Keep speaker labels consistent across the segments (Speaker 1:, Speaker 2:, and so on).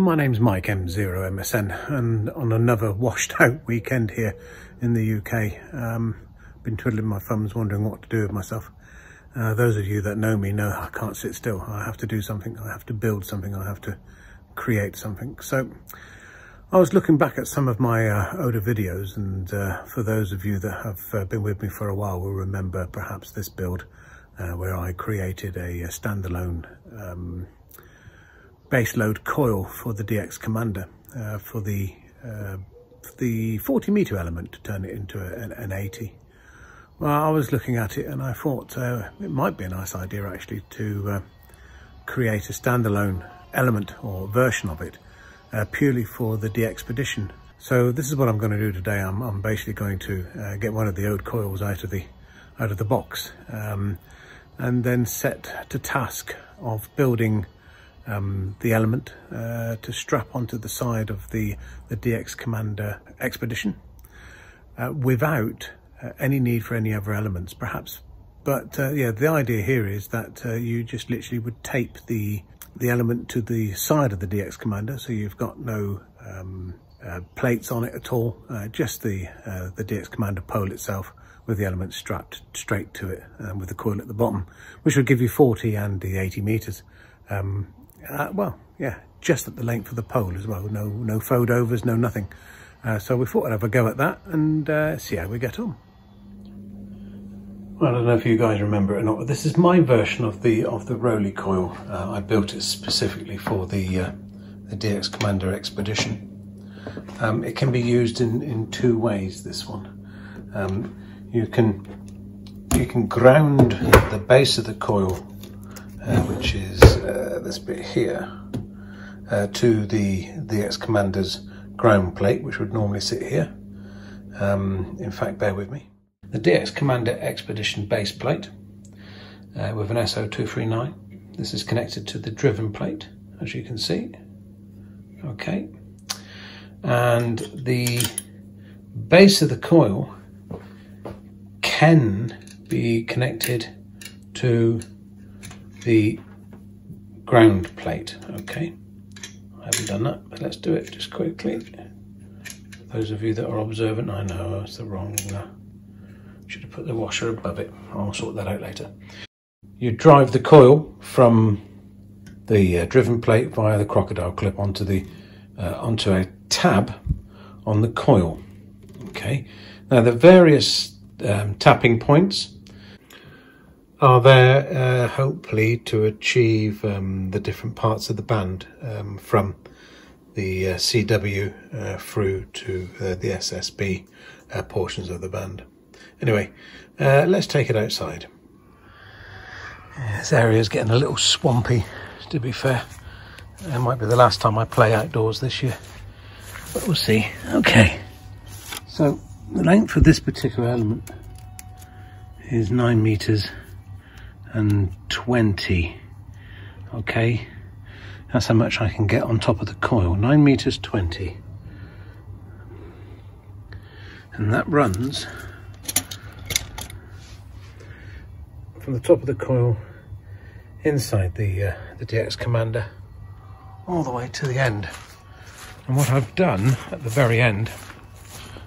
Speaker 1: my name's Mike M0MSN, and on another washed out weekend here in the UK. Been twiddling my thumbs wondering what to do with myself. Those of you that know me know I can't sit still. I have to do something, I have to build something, I have to create something. So I was looking back at some of my older videos, and for those of you that have been with me for a while will remember perhaps this build where I created a standalone base load coil for the DX Commander for the 40 meter element to turn it into an 80. Well, I was looking at it and I thought it might be a nice idea actually to create a standalone element or version of it purely for the DXpedition. So this is what I'm going to do today. I'm basically going to get one of the old coils out of the box and then set to task of building the element to strap onto the side of the DX Commander Expedition without any need for any other elements perhaps. But yeah, the idea here is that you just literally would tape the element to the side of the DX Commander, so you've got no plates on it at all, just the DX Commander pole itself with the element strapped straight to it with the coil at the bottom, which would give you 40 and the 80 meters. Well, yeah, just at the length of the pole as well. No fold overs, no nothing. So we thought I'd have a go at that and see how we get on. Well, I don't know if you guys remember it or not, but this is my version of the Rolly coil. I built it specifically for the DX Commander Expedition. It can be used in two ways. This one, you can ground the base of the coil, which is this bit here, to the DX Commander's ground plate, which would normally sit here. In fact, bear with me. The DX Commander Expedition base plate with an SO239. This is connected to the driven plate, as you can see. Okay. And the base of the coil can be connected to the ground plate. Okay. I haven't done that, but let's do it just quickly. Those of you that are observant, I know that's the wrong... should have put the washer above it. I'll sort that out later. You drive the coil from the driven plate via the crocodile clip onto a tab on the coil. Okay. Now the various tapping points are there hopefully to achieve the different parts of the band from the CW through to the SSB portions of the band. Anyway, let's take it outside. Yeah, this area is getting a little swampy, to be fair. It might be the last time I play outdoors this year, but we'll see. Okay, so the length of this particular element is 9 meters and 20. Okay, that's how much I can get on top of the coil. 9 meters 20, and that runs from the top of the coil inside the DX Commander all the way to the end. And what I've done at the very end,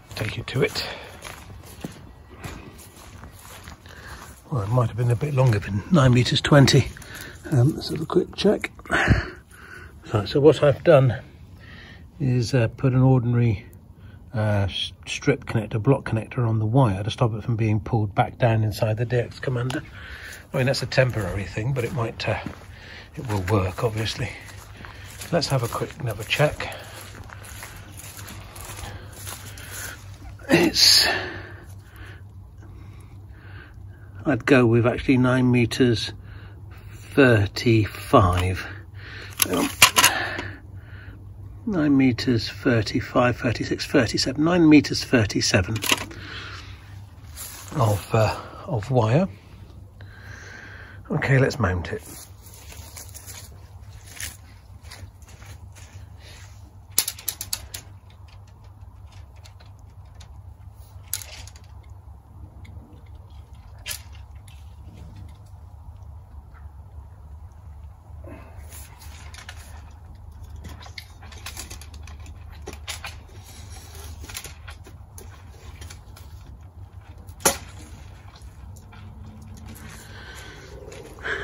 Speaker 1: I'll take you to it. Well, it might have been a bit longer than 9 meters 20. Let's have a quick check. So what I've done is put an ordinary strip connector, block connector on the wire to stop it from being pulled back down inside the DX Commander. I mean, that's a temporary thing, but it might, it will work, obviously. Let's have a quick another check. I'd go with actually 9 meters 35. 9 meters 35, 36, 37, 9 meters 37 of wire. Okay, let's mount it.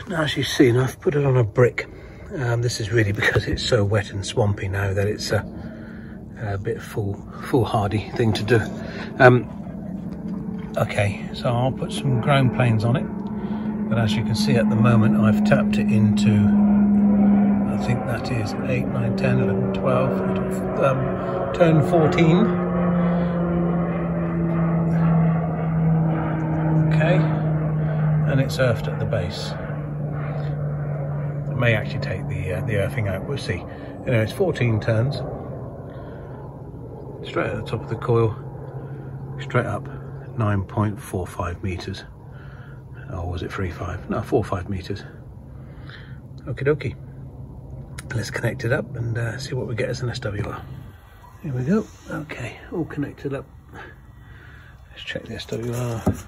Speaker 1: Now, as you've seen, I've put it on a brick. This is really because it's so wet and swampy now that it's a bit foolhardy thing to do. Okay, so I'll put some ground planes on it, but as you can see at the moment I've tapped it into, I think that is 8, 9, 10, 11, 12, turn 14. Okay, and it's earthed at the base. It may actually take the earthing out, we'll see. Anyway, it's 14 turns, straight at the top of the coil, straight up 9.45 meters. Or was it 3.5? No, 4.5 meters. Okie dokie. Let's connect it up and see what we get as an SWR. Here we go. Okay, all connected up. Let's check the SWR.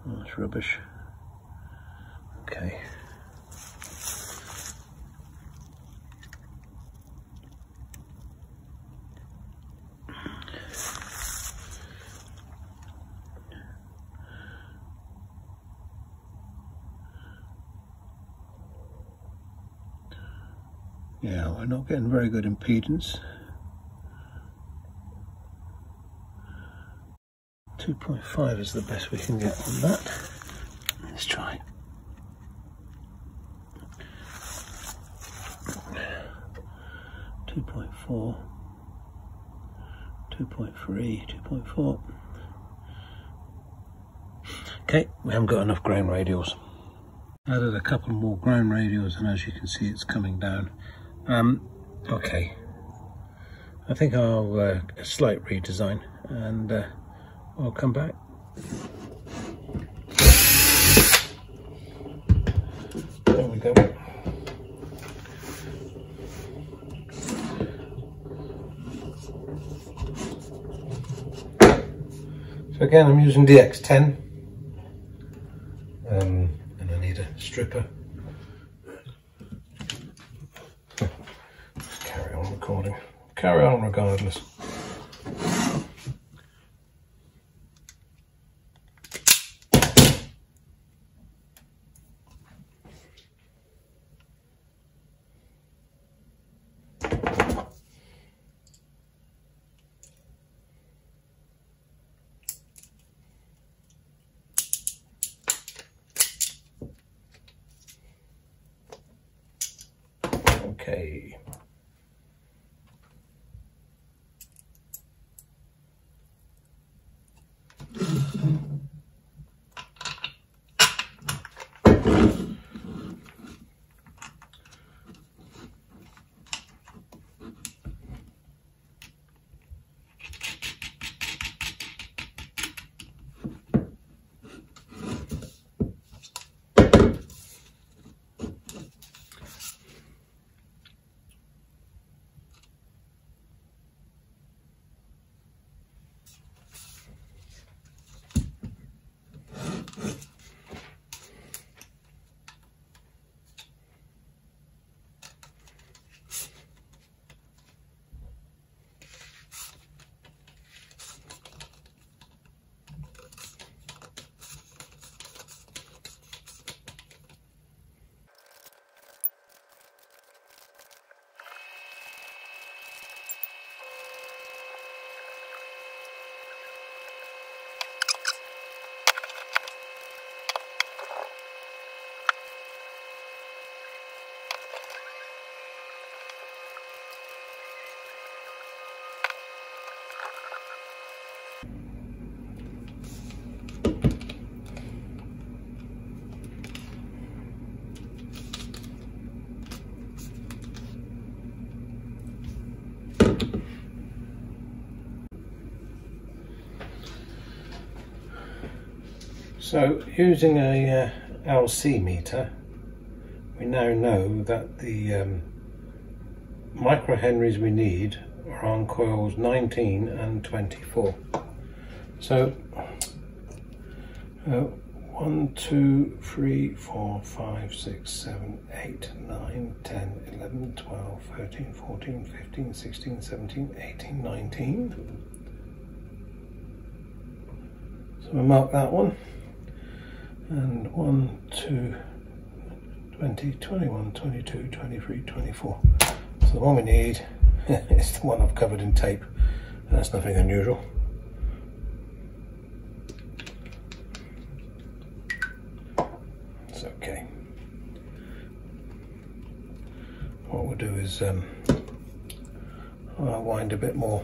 Speaker 1: Oh, that's rubbish. Okay. Yeah, we're not getting very good impedance. 2.5 is the best we can get on that. Let's try. Two 2.4, 2.3, 2.4. Okay, we haven't got enough ground radials. Added a couple more ground radials, and as you can see, it's coming down. Okay, I think I'll a slight redesign, and I'll come back. There we go. So again, I'm using DX10, and I need a stripper. Carry on recording. Carry on regardless. Okay. So using a LC meter, we now know that the microhenries we need are on coils 19 and 24. So 1, 2, 3, 4, 5, 6, 7, 8, 9, 10, 11, 12, 13, 14, 15, 16, 17, 18, 19. So we'll mark that one. And 1, 2, 20, 21, 22, 23, 24. So the one we need is the one I've covered in tape. That's nothing unusual. It's okay. What we'll do is I'll wind a bit more,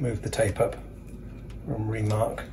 Speaker 1: move the tape up and remark.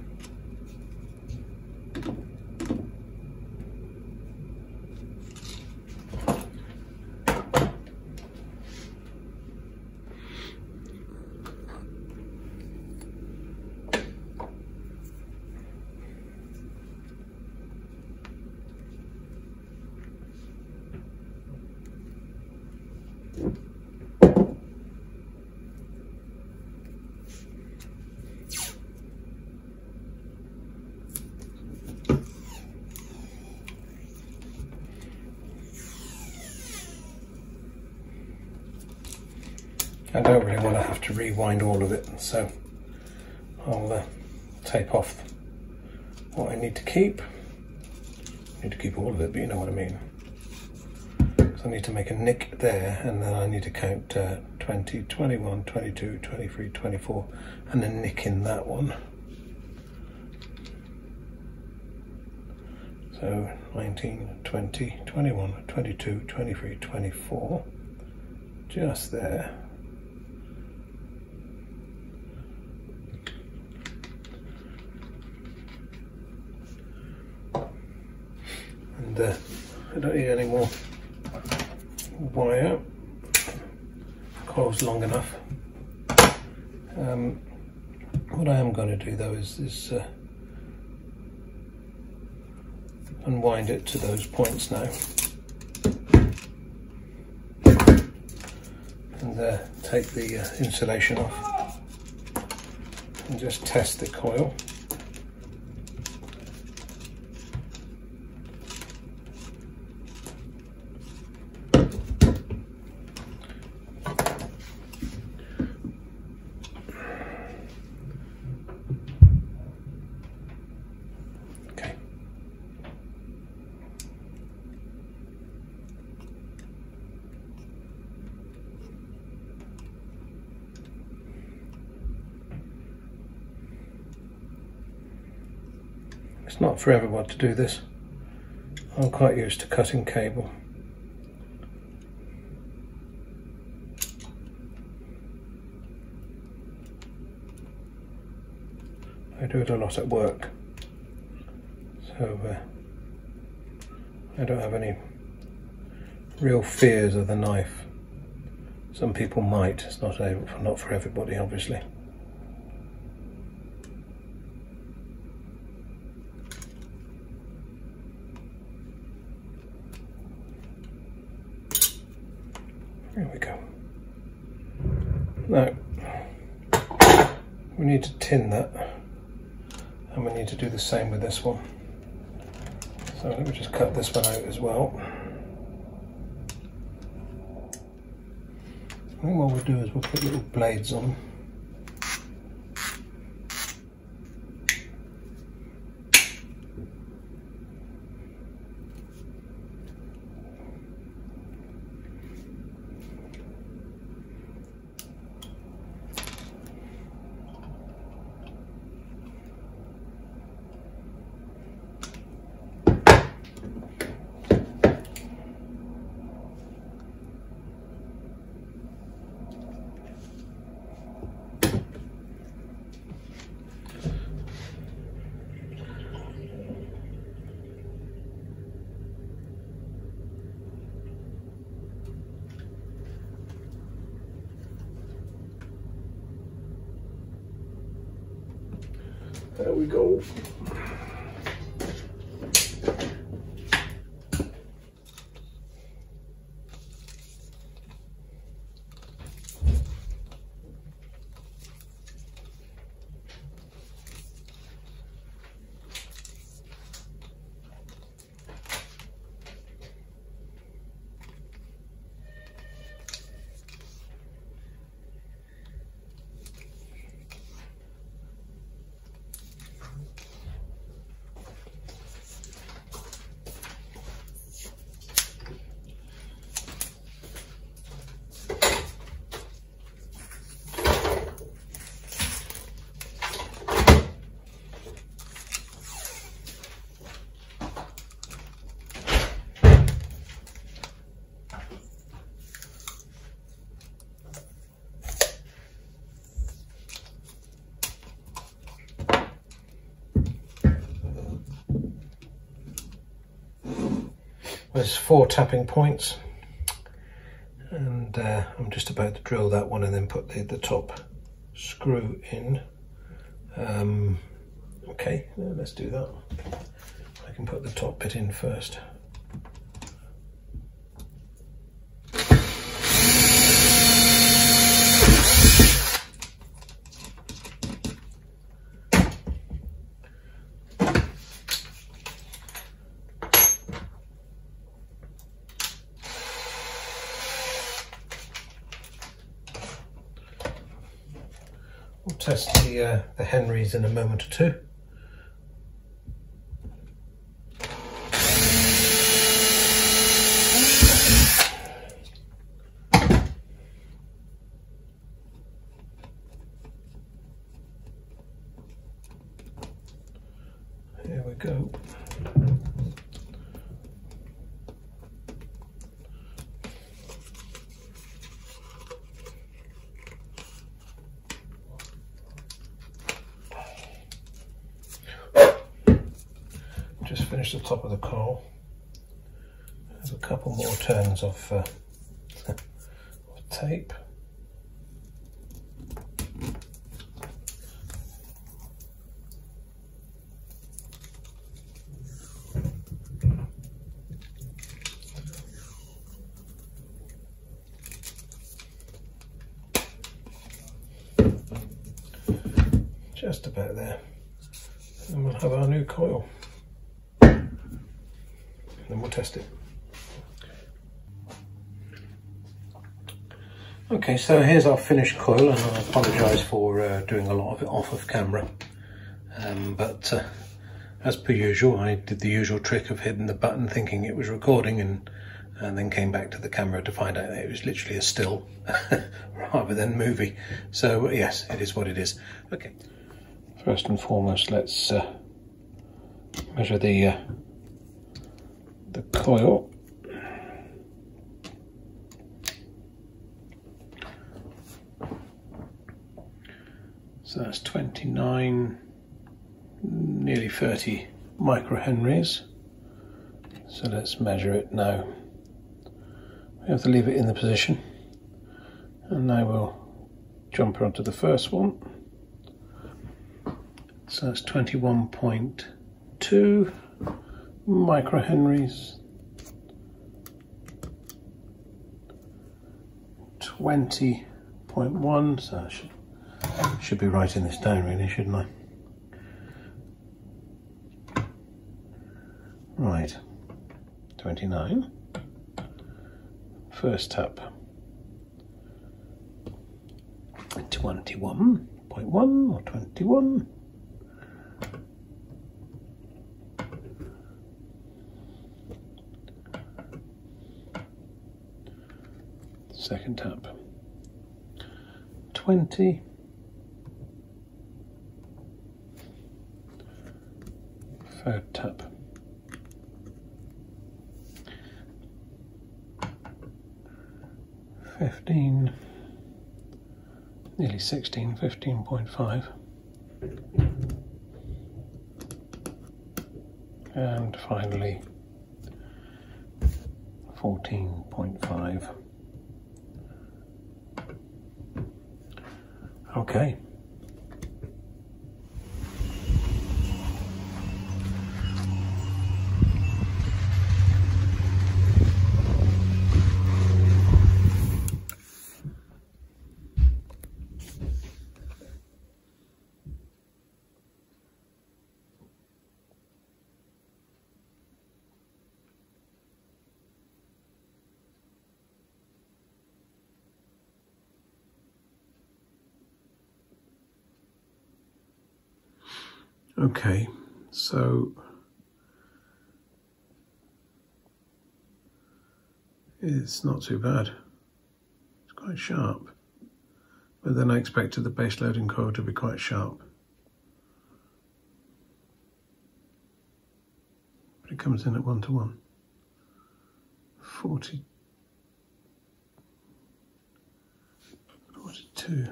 Speaker 1: I don't really want to have to rewind all of it, so I'll tape off what I need to keep. I need to keep all of it, but you know what I mean. So I need to make a nick there, and then I need to count 20, 21, 22, 23, 24, and then nick in that one. So 19, 20, 21, 22, 23, 24, just there. And I don't need any more wire. Coil's long enough. What I am going to do though is unwind it to those points now, and take the insulation off and just test the coil. It's not for everyone to do this. I'm quite used to cutting cable. I do it a lot at work, so I don't have any real fears of the knife. Some people might. It's not for everybody, obviously. There we go. Now, we need to tin that, and we need to do the same with this one. So let me just cut this one out as well. I think what we'll do is we'll put little blades on them. There we go. There's 4 tapping points, and I'm just about to drill that one and then put the top screw in. Okay, let's do that. I can put the top bit in first. We'll test the Henrys in a moment or two. Here we go. Just finished the top of the coil. There's a couple more turns of tape. Just about there. And we'll have our new coil. Then we'll test it. Okay, so here's our finished coil, and I apologise for doing a lot of it off of camera. But as per usual, I did the usual trick of hitting the button thinking it was recording, and then came back to the camera to find out that it was literally a still rather than movie. So yes, it is what it is. Okay. First and foremost, let's measure the coil. So that's 29, nearly 30 microhenries. So let's measure it now. We have to leave it in the position, and now we'll jump onto the first one. So that's 21.2 microhenries, 20.1, so I should be writing this down really, shouldn't I? Right, 29, first tap, 21.1 or 21, second tap, 20, third tap, 15, nearly 16, 15.5, and finally 14.5. Okay. Okay, so it's not too bad. It's quite sharp, but then I expected the base loading coil to be quite sharp. But it comes in at 1:1. 40, 42,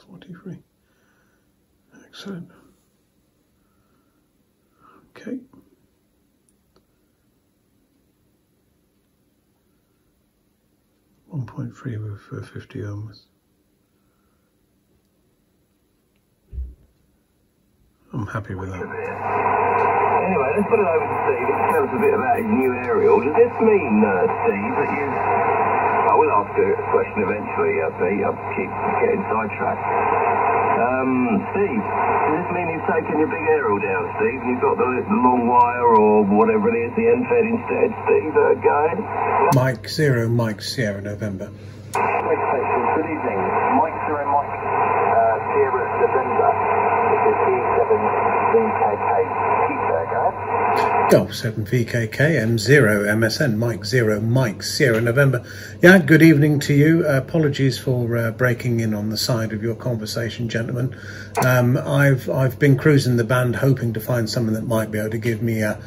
Speaker 1: 43. Excellent. Okay. 1.3 with 50 ohms. I'm happy with that.
Speaker 2: Anyway, let's put it over to Steve. Let's tell us a bit about his new aerial. Does this mean, Steve, that you... I will ask a question eventually, Pete. I'll keep getting sidetracked. Steve, does this mean you've taken your big aerial down, Steve, and you've got the long wire or whatever it is, the end fed instead, Steve? Go ahead.
Speaker 1: Mike 0, Mike Sierra November.
Speaker 2: Good evening. Mike 0, Mike Sierra November. This is D7VKK.
Speaker 1: Golf 7 VKK M0 MSN Mike 0 Mike Sierra November. Yeah, good evening to you. Apologies for breaking in on the side of your conversation, gentlemen. I've been cruising the band hoping to find someone that might be able to give me a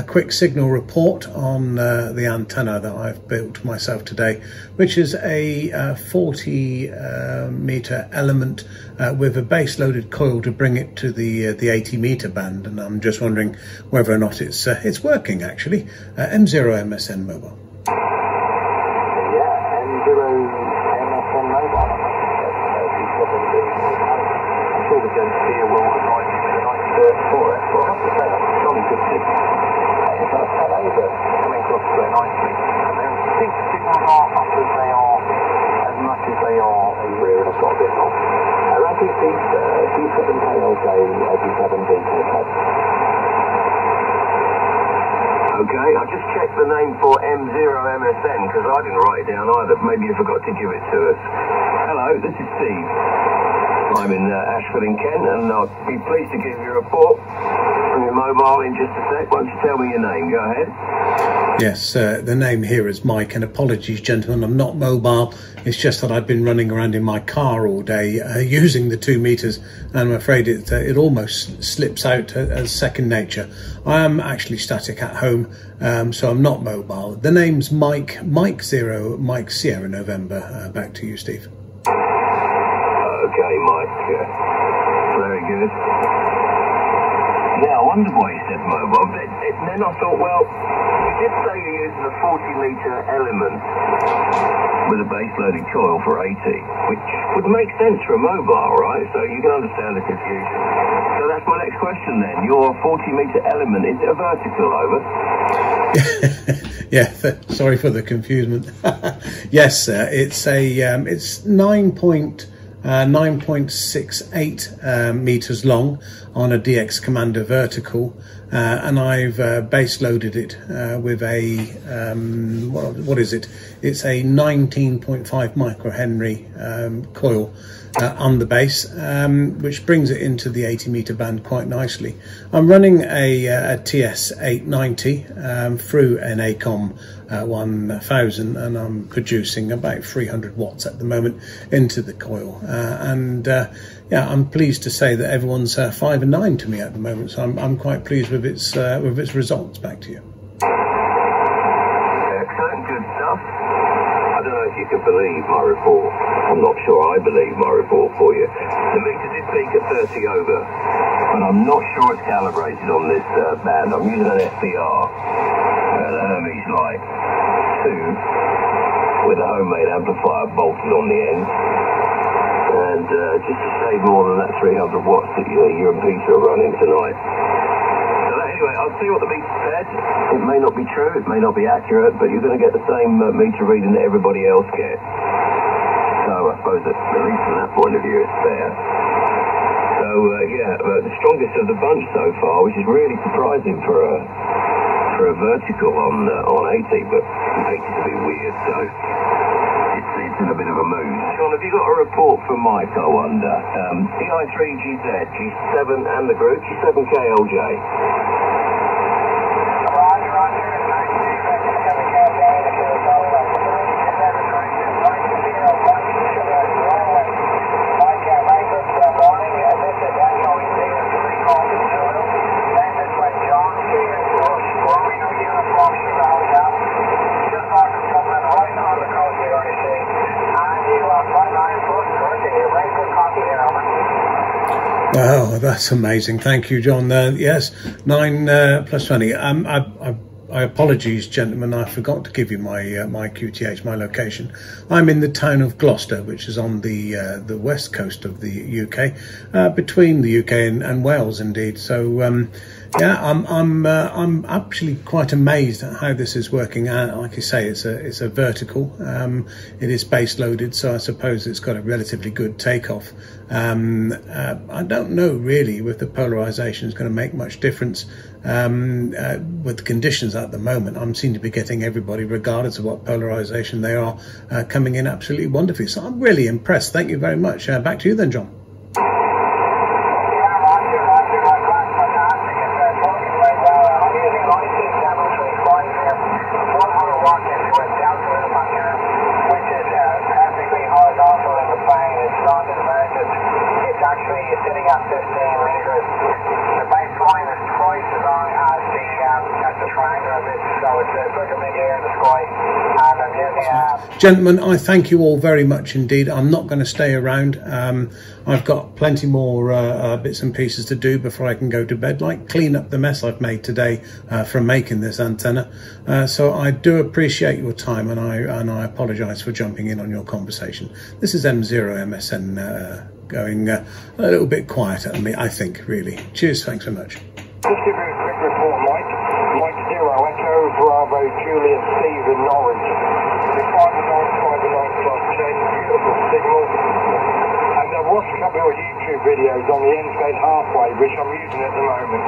Speaker 1: quick signal report on the antenna that I've built myself today, which is a 40 meter element with a base loaded coil to bring it to the 80 meter band, and I'm just wondering whether or not it's working actually. M0 MSN mobile.
Speaker 2: Yeah, M0 MSN mobile. I'm sure we're going to see a world of nice for it. Well, I have to say that's a jolly good signal. It's like over coming across very nicely. And I think the signals are up as they are, as much as they are in rear, and I've got a bit more. I think these D7KLJ, D7VKK. Okay, I just checked the name for M0 MSN because I didn't write it down either. Maybe you forgot to give it to us. Hello, this is Steve. I'm in Ashford in Kent, and I'll be pleased to give you a report from your mobile in just a sec. Why don't you tell me your name? Go ahead.
Speaker 1: Yes, the name here is Mike, and apologies, gentlemen, I'm not mobile. It's just that I've been running around in my car all day using the 2 meters, and I'm afraid it almost slips out as second nature. I am actually static at home, so I'm not mobile. The name's Mike 0 Mike Sierra November. Back to you, Steve.
Speaker 2: Okay, Mike. Very good. Yeah, I wondered why you said mobile. Then I thought, well, you did say you're using a 40-meter element with a base-loaded coil for 80, which would make sense for a mobile, right? So you can understand the confusion. So that's my next question then. Your 40-meter element, is it a vertical, over?
Speaker 1: Yeah, sorry for the confusion. Yes, it's it's 9.68 meters long on a DX Commander vertical, and I've base loaded it with a what is it? It's a 19.5 microhenry coil on the base, which brings it into the 80 meter band quite nicely. I'm running a TS 890 through an ACOM 1000, and I'm producing about 300 watts at the moment into the coil, yeah, I'm pleased to say that everyone's 5 and 9 to me at the moment, so I'm quite pleased with its results. Back to you.
Speaker 2: Excellent, good stuff. I don't know if you can believe my report. I'm not sure I believe my report for you. The meter did peak at 30 over, but I'm not sure it's calibrated on this band. I'm using an SBR, an Hermes Light 2 with a homemade amplifier bolted on the end. And just to save more than that 300 watts that you and Peter are running tonight. So anyway, I'll see what the meter said. It may not be true, it may not be accurate, but you're going to get the same meter reading that everybody else gets. So I suppose that at least from that point of view it's fair. So yeah, the strongest of the bunch so far, which is really surprising for a vertical on 80, but it makes it to be weird, so it's in a bit of a mood. Sean, have you got a report from Mike, I wonder? DI3GZ, G7 and the group, G7KLJ.
Speaker 3: Roger, roger.
Speaker 1: Wow, that's amazing. Thank you, John. Yes, 9 plus 20. I apologies, gentlemen. I forgot to give you my my QTH, my location. I'm in the town of Gloucester, which is on the west coast of the UK, between the UK and Wales, indeed. So yeah, I'm actually quite amazed at how this is working out. Like you say, it's a vertical. It is base loaded, so I suppose it's got a relatively good takeoff. I don't know really if the polarization is going to make much difference with the conditions at the moment. I seem to be getting everybody, regardless of what polarization they are, coming in absolutely wonderfully. So I'm really impressed. Thank you very much. Back to you then, John.
Speaker 2: You're sitting at 15 meters. The baseline is twice as long as the triangle of it, so it's like a big air in the sky. And I'm using
Speaker 1: Gentlemen, I thank you all very much indeed. I'm not going to stay around. I've got plenty more bits and pieces to do before I can go to bed, like clean up the mess I've made today from making this antenna. So I do appreciate your time, and I apologise for jumping in on your conversation. This is M0MSN going a little bit quieter than me, I think, really. Cheers, thanks so much.
Speaker 2: Just give you a quick report, Mike. Mike 0, Echo, Bravo, Juliet, Steve in Norwich. The 5959 plus 10, beautiful signal. And I've watched a couple of YouTube videos on the end-fed halfway, which I'm using at the moment.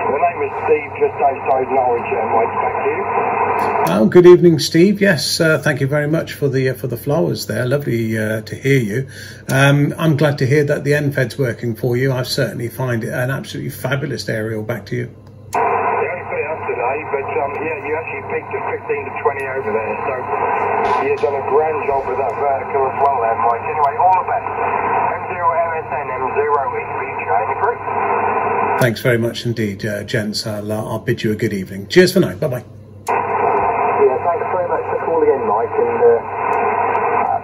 Speaker 2: The name is Steve, just outside Norwich, Mike. Thank you.
Speaker 1: Oh, good evening, Steve. Yes, thank you very much for the flowers there. Lovely to hear you. I'm glad to hear that the NFED's working for you. I certainly find it an absolutely fabulous aerial. Back to you.
Speaker 2: Yeah, you put it up today, but yeah, you actually peaked at 15 to 20 over there, so you've done a grand job with that vertical as well there, Mike. Anyway, all the best. M0MSN, M0EBJ, agree.
Speaker 1: Thanks very much indeed, gents. I'll bid you a good evening. Cheers for now. Bye-bye.
Speaker 2: Thanks very much for calling in, Mike, and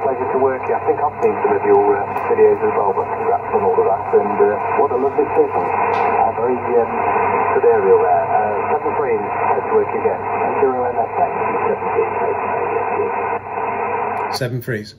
Speaker 2: pleasure to work here. I think I've seen some of your videos as well, but congrats on all of that, and what a lovely signal. Very good aerial there. 7-3, let's work again. 0 MSN, 17.
Speaker 1: 7 freeze.